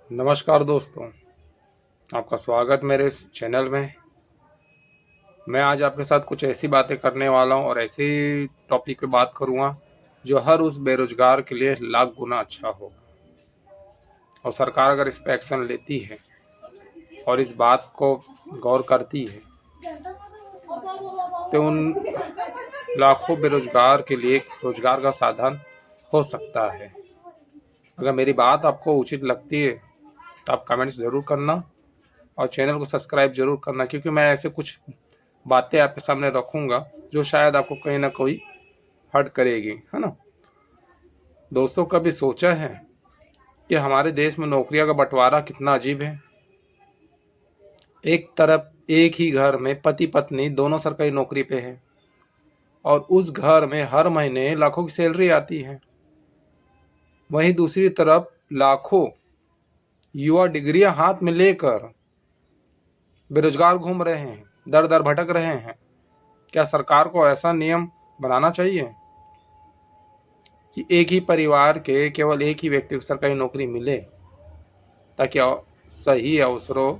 नमस्कार दोस्तों, आपका स्वागत मेरे इस चैनल में। मैं आज आपके साथ कुछ ऐसी बातें करने वाला हूँ और ऐसी टॉपिक पे बात करूँगा जो हर उस बेरोजगार के लिए लाख गुना अच्छा होगा। और सरकार अगर इस पे एक्शन लेती है और इस बात को गौर करती है तो उन लाखों बेरोजगार के लिए एक रोजगार का साधन हो सकता है। अगर मेरी बात आपको उचित लगती है तो आप कमेंट्स ज़रूर करना और चैनल को सब्सक्राइब जरूर करना, क्योंकि मैं ऐसे कुछ बातें आपके सामने रखूंगा जो शायद आपको कहीं ना कोई हर्ट करेगी, है ना। दोस्तों, कभी सोचा है कि हमारे देश में नौकरियों का बंटवारा कितना अजीब है। एक तरफ एक ही घर में पति पत्नी दोनों सरकारी नौकरी पे है और उस घर में हर महीने लाखों की सैलरी आती है। वहीं दूसरी तरफ लाखों युवा डिग्रियां हाथ में लेकर बेरोजगार घूम रहे हैं, दर दर भटक रहे हैं। क्या सरकार को ऐसा नियम बनाना चाहिए कि एक ही परिवार के केवल एक ही व्यक्ति को सरकारी नौकरी मिले, ताकि सही अवसरों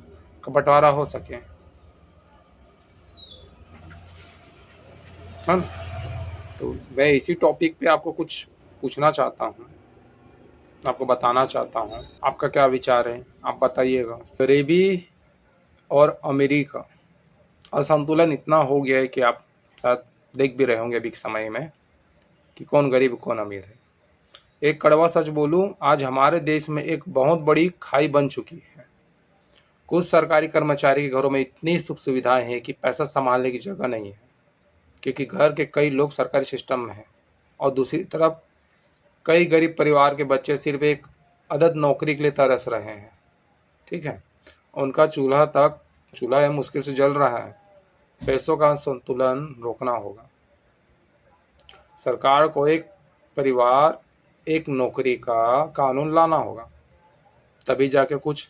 का बंटवारा हो सके, है ना। तो मैं इसी टॉपिक पे आपको कुछ पूछना चाहता हूँ, आपको बताना चाहता हूँ। आपका क्या विचार है, आप बताइएगा। गरीबी और अमीरी का असंतुलन इतना हो गया है कि आप शायद देख भी रहे होंगे अभी के समय में कि कौन गरीब कौन अमीर है। एक कड़वा सच बोलूं, आज हमारे देश में एक बहुत बड़ी खाई बन चुकी है। कुछ सरकारी कर्मचारी के घरों में इतनी सुख सुविधाएं हैं कि पैसा संभालने की जगह नहीं है, क्योंकि घर के कई लोग सरकारी सिस्टम में हैं। और दूसरी तरफ कई गरीब परिवार के बच्चे सिर्फ एक अदद नौकरी के लिए तरस रहे हैं। ठीक है, उनका चूल्हा है मुश्किल से जल रहा है। पैसों का संतुलन रोकना होगा। सरकार को एक परिवार एक नौकरी का कानून लाना होगा, तभी जाके कुछ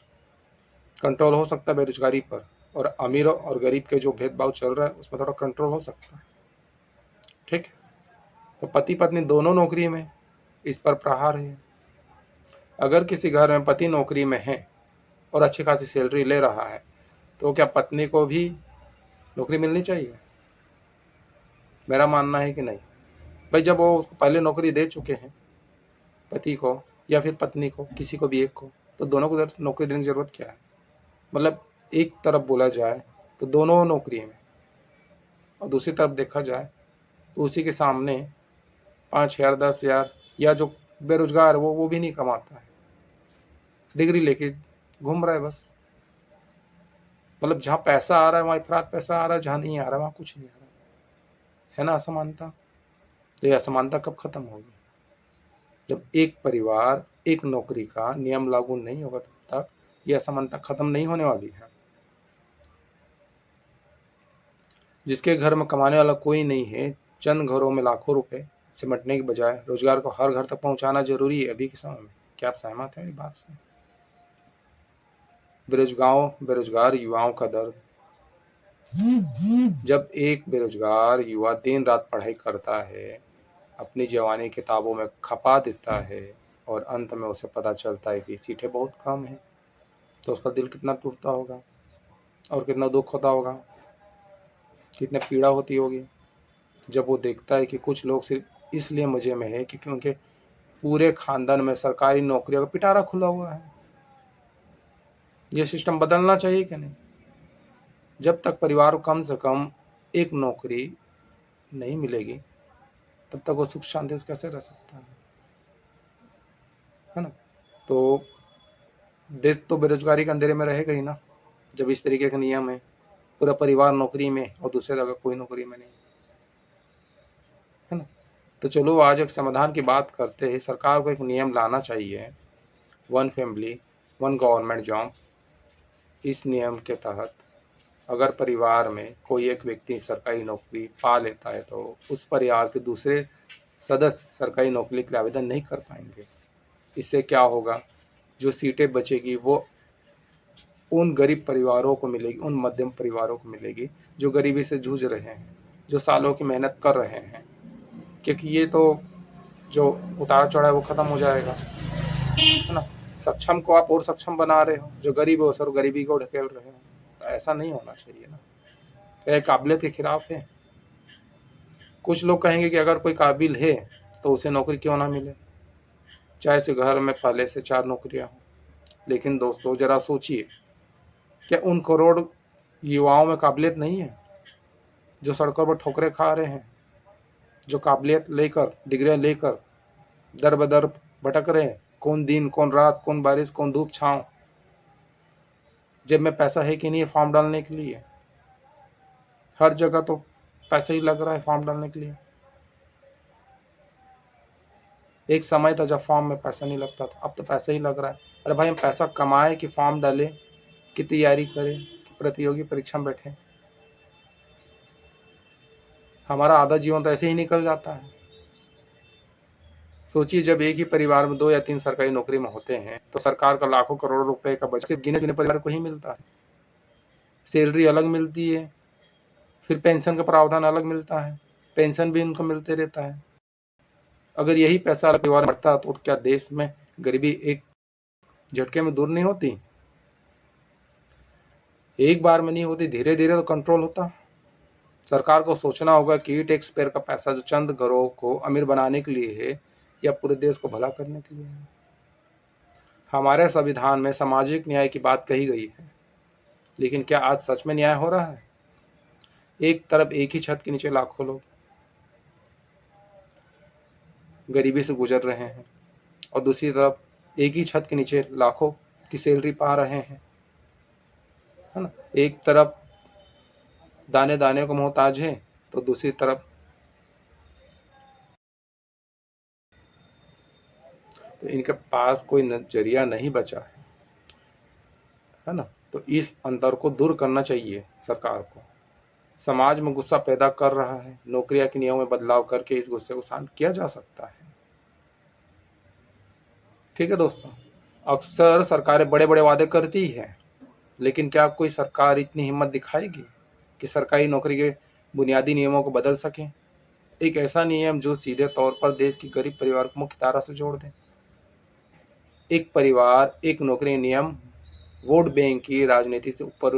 कंट्रोल हो सकता है बेरोजगारी पर। और अमीर और गरीब के जो भेदभाव चल रहा है उसमें थोड़ा कंट्रोल हो सकता है। ठीक है, तो पति पत्नी दोनों नौकरी में, इस पर प्रहार है। अगर किसी घर में पति नौकरी में है और अच्छी खासी सैलरी ले रहा है, तो क्या पत्नी को भी नौकरी मिलनी चाहिए? मेरा मानना है कि नहीं। भाई, जब वो उसको पहले नौकरी दे चुके हैं, पति को या फिर पत्नी को, किसी को भी एक को, तो दोनों को नौकरी देने की जरूरत क्या है? मतलब एक तरफ बोला जाए तो दोनों नौकरी में, और दूसरी तरफ देखा जाए तो उसी के सामने 5,000 10,000, या जो बेरोजगार वो भी नहीं कमाता है, डिग्री लेके घूम रहा है बस। मतलब जहाँ पैसा आ रहा है वहाँ इफरात पैसा आ रहा है, जहाँ नहीं आ रहा है वहाँ कुछ नहीं आ रहा है ना। असमानता, तो ये असमानता कब खत्म होगी? जब एक परिवार एक नौकरी का नियम लागू नहीं होगा तब तक ये असमानता खत्म नहीं होने वाली है। जिसके घर में कमाने वाला कोई नहीं है, चंद घरों में लाखों रुपए सिमटने के बजाय रोजगार को हर घर तक पहुंचाना जरूरी है अभी के समय में। क्या आप सहमत हैं मेरी बात से? बेरोजगार युवाओं का दर्द। जब एक बेरोजगार युवा दिन रात पढ़ाई करता है, अपनी जवानी किताबों में खपा देता है और अंत में उसे पता चलता है कि सीटें बहुत कम हैं, तो उसका दिल कितना टूटता होगा और कितना दुख होता होगा, कितनी पीड़ा होती होगी जब वो देखता है कि कुछ लोग सिर्फ इसलिए मजे में है क्योंकि उनके पूरे खानदान में सरकारी नौकरियों का पिटारा खुला हुआ है। ये सिस्टम बदलना चाहिए कि नहीं? जब तक परिवार को कम से कम एक नौकरी नहीं मिलेगी तब तक वो सुख शांति से कैसे रह सकता है ना। तो देश तो बेरोजगारी के अंधेरे में रहेगा ही ना, जब इस तरीके के नियम है। पूरा परिवार नौकरी में और दूसरे जगह कोई नौकरी में नहीं, है ना। तो चलो आज एक समाधान की बात करते हैं। सरकार को एक नियम लाना चाहिए, one family one government job. इस नियम के तहत अगर परिवार में कोई एक व्यक्ति सरकारी नौकरी पा लेता है तो उस परिवार के दूसरे सदस्य सरकारी नौकरी के लिए आवेदन नहीं कर पाएंगे। इससे क्या होगा, जो सीटें बचेगी वो उन गरीब परिवारों को मिलेगी, उन मध्यम परिवारों को मिलेगी जो गरीबी से जूझ रहे हैं, जो सालों की मेहनत कर रहे हैं। क्योंकि ये तो जो उतार चढ़ाव है वो खत्म हो जाएगा, है ना। सक्षम को आप और सक्षम बना रहे हो, जो गरीब है सर गरीबी को ढकेल रहे हो। तो ऐसा नहीं होना चाहिए ना, यह काबिलियत के खिलाफ है। कुछ लोग कहेंगे कि अगर कोई काबिल है तो उसे नौकरी क्यों ना मिले, चाहे उसे घर में पहले से 4 नौकरियां हो। लेकिन दोस्तों जरा सोचिए, क्या उन करोड़ युवाओं में काबिलियत नहीं है जो सड़कों पर ठोकरें खा रहे हैं, जो काबिलियत लेकर डिग्रियां लेकर दर बदर भटक रहे हैं, कौन दिन कौन रात कौन बारिश कौन धूप छांव, जेब में पैसा है कि नहीं है फॉर्म डालने के लिए। हर जगह तो पैसा ही लग रहा है फॉर्म डालने के लिए। एक समय था जब फॉर्म में पैसा नहीं लगता था, अब तो पैसा ही लग रहा है। अरे भाई हम पैसा कमाए कि फॉर्म डालें, कि तैयारी करें, कि प्रतियोगी परीक्षा में बैठे। हमारा आधा जीवन तो ऐसे ही निकल जाता है। सोचिए जब एक ही परिवार में 2 या 3 सरकारी नौकरी में होते हैं तो सरकार का लाखों करोड़ों रुपए का बजट सिर्फ गिने चुने परिवार को ही मिलता है। सैलरी अलग मिलती है, फिर पेंशन का प्रावधान अलग मिलता है, पेंशन भी उनको मिलते रहता है। अगर यही पैसा अलग परिवार में बढ़ता तो क्या देश में गरीबी एक झटके में दूर नहीं होती? एक बार में नहीं होती, धीरे धीरे तो कंट्रोल होता। सरकार को सोचना होगा कि टैक्स पेयर का पैसा जो चंद घरों को अमीर बनाने के लिए है या पूरे देश को भला करने के लिए है। हमारे संविधान में सामाजिक न्याय की बात कही गई है, लेकिन क्या आज सच में न्याय हो रहा है? एक तरफ एक ही छत के नीचे लाखों लोग गरीबी से गुजर रहे हैं और दूसरी तरफ एक ही छत के नीचे लाखों की सैलरी पा रहे हैं, है ना। एक तरफ दाने दाने को मोहताज है तो दूसरी तरफ तो इनके पास कोई नजरिया नहीं बचा है ना। तो इस अंतर को दूर करना चाहिए सरकार को। समाज में गुस्सा पैदा कर रहा है, नौकरियां के नियमों में बदलाव करके इस गुस्से को शांत किया जा सकता है। ठीक है दोस्तों, अक्सर सरकारें बड़े बड़े वादे करती है, लेकिन क्या कोई सरकार इतनी हिम्मत दिखाएगी कि सरकारी नौकरी के बुनियादी नियमों को बदल सके? एक ऐसा नियम जो सीधे तौर पर देश की गरीब परिवार को मुख्य धारा से जोड़ दे। एक परिवार एक नौकरी नियम वोट बैंक की राजनीति से ऊपर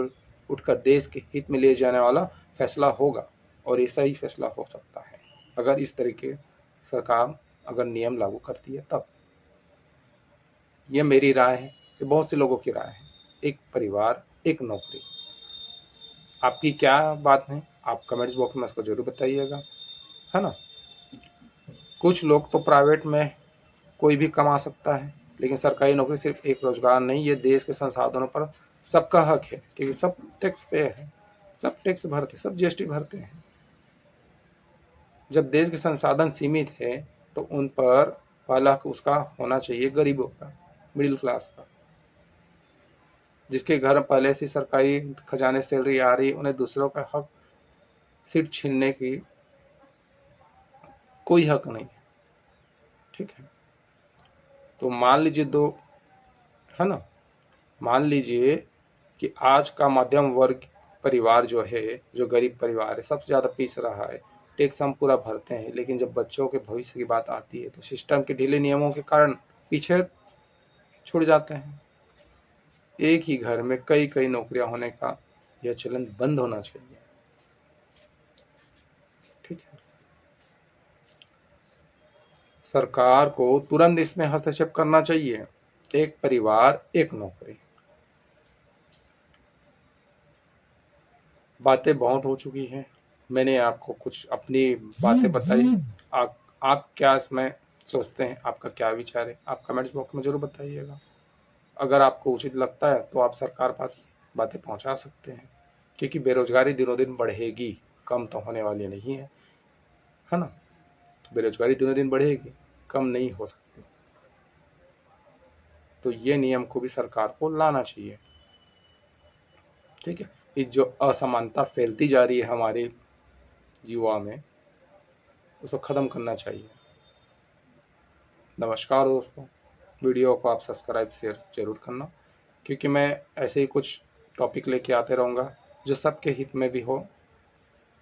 उठकर देश के हित में ले जाने वाला फैसला होगा, और ऐसा ही फैसला हो सकता है अगर इस तरीके सरकार अगर नियम लागू करती है तब। यह मेरी राय है, ये बहुत से लोगों की राय है। एक परिवार एक नौकरी, आपकी क्या बात है? आप कमेंट्स बॉक्स में इसको जरूर बताइएगा, है ना। कुछ लोग तो प्राइवेट में कोई भी कमा सकता है, लेकिन सरकारी नौकरी सिर्फ एक रोजगार नहीं, ये देश के संसाधनों पर सबका हक है, क्योंकि सब टैक्स पे है, सब टैक्स भरते, सब जीएसटी भरते हैं। जब देश के संसाधन सीमित है तो उन पर पहला हक उसका होना चाहिए गरीबों का, मिडिल क्लास का, जिसके घर में पहले से सरकारी खजाने सैलरी आ रही, उन्हें दूसरों का हक सीट छीनने की कोई हक नहीं। ठीक है, तो मान लीजिए दो, है ना, मान लीजिए कि आज का मध्यम वर्ग परिवार जो है, जो गरीब परिवार है, सबसे ज़्यादा पीस रहा है। टैक्स हम पूरा भरते हैं, लेकिन जब बच्चों के भविष्य की बात आती है तो सिस्टम के ढीले नियमों के कारण पीछे छूट जाते हैं। एक ही घर में कई कई नौकरियां होने का यह चलन बंद होना चाहिए। ठीक है, सरकार को तुरंत इसमें हस्तक्षेप करना चाहिए। एक परिवार एक नौकरी, बातें बहुत हो चुकी हैं, मैंने आपको कुछ अपनी बातें बताई। आप क्या इसमें सोचते हैं? आपका क्या विचार है? आप कमेंट्स बॉक्स में जरूर बताइएगा। अगर आपको उचित लगता है तो आप सरकार पास बातें पहुंचा सकते हैं, क्योंकि बेरोजगारी दिनों दिन बढ़ेगी, कम तो होने वाली नहीं है ना। बेरोजगारी दिनों दिन बढ़ेगी, कम नहीं हो सकती। तो ये नियम को भी सरकार को लाना चाहिए। ठीक है, ये जो असमानता फैलती जा रही है हमारे युवा में, उसको ख़त्म करना चाहिए। नमस्कार दोस्तों, वीडियो को आप सब्सक्राइब शेयर जरूर करना, क्योंकि मैं ऐसे ही कुछ टॉपिक लेके आते रहूँगा जो सबके हित में भी हो,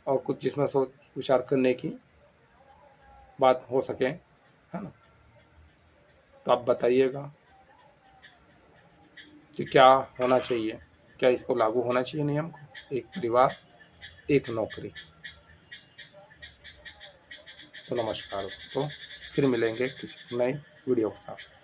और कुछ जिसमें सोच विचार करने की बात हो सके, है ना। तो आप बताइएगा, कि क्या होना चाहिए, क्या इसको लागू होना चाहिए नियम को, एक परिवार एक नौकरी। तो नमस्कार दोस्तों, फिर मिलेंगे किसी नए वीडियो के साथ।